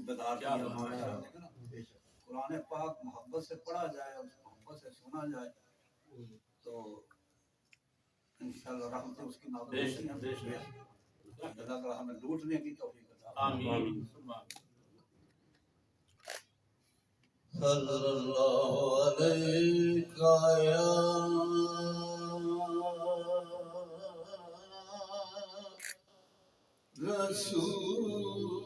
बेदार किया हमारा। कुरान पाक मोहब्बत से पढ़ा जाए और मोहब्बत से सुना जाए तो इंशाअल्लाह रहमत उसकी नाज़िल होती है। अल्लाह ताला हमें लूटने की तौफीक अता फरमाए। आमीन। सल्लल्लाहु अलैका या रसूलल्लाह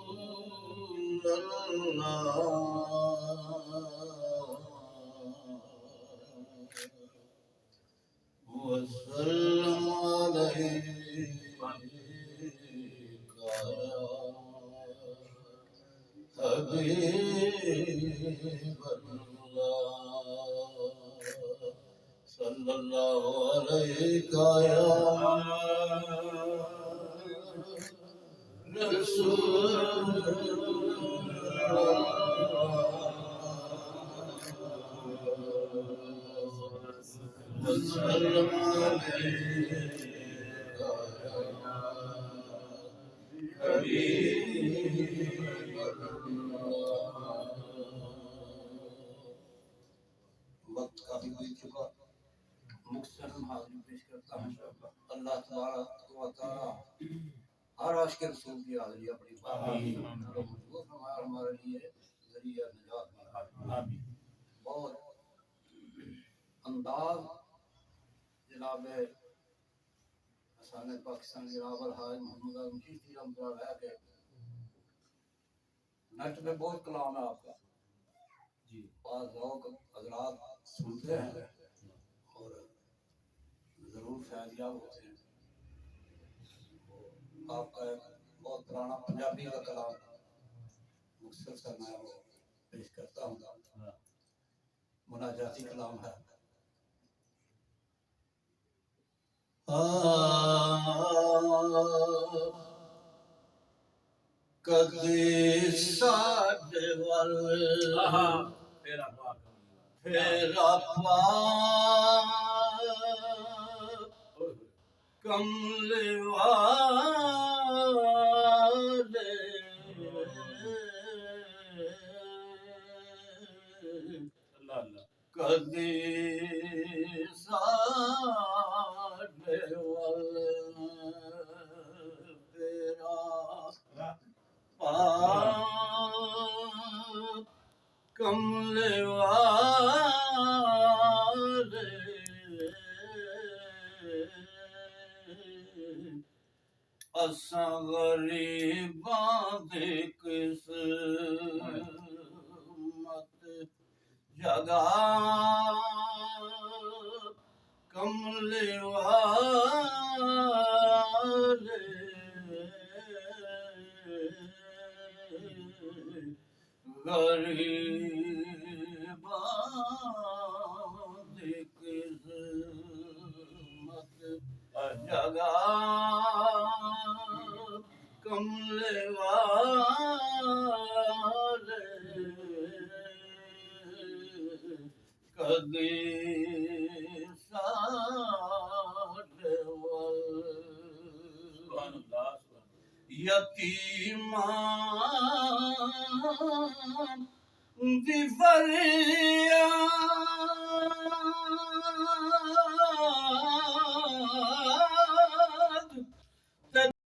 वसल्लम अलैका या हबीबल्लाह सल्लल्लाहु अलैका या वक्त काफी बीत चुका। मुख्तसरन हाजिरी पेश करता हूँ। अल्लाह तबारक व तआला हर आशिक़ रसूल की हाजिरी अपनी मजबूत फरमाए, हमारे लिए ज़रिया निजात बनाए। बहुत अंदाज जनाब हसन पाकिस्तान जनाब अलहाज मोहम्मद आज़म चिश्ती रहमतुल्लाह के नेट पे बहुत कलाम है आपका जी। बाज़ लोग हज़रात सुनते हैं और ज़रूर फैज़याब होते हैं। आपका एक बहुत पुराना पंजाबी का कलाम मुख्तसर मैं वो पेश करता हूँ। मुनाजाती कलाम है। कदे साडे वल फेरा कमले वाले कदे साडे वल फेरा कमले वाले असा गरीबां दे किस्मत जगा कमले वाले गरीबां दी किस्मत जगा कमले वाले कदी साडे वल यतीमान दी फरियाद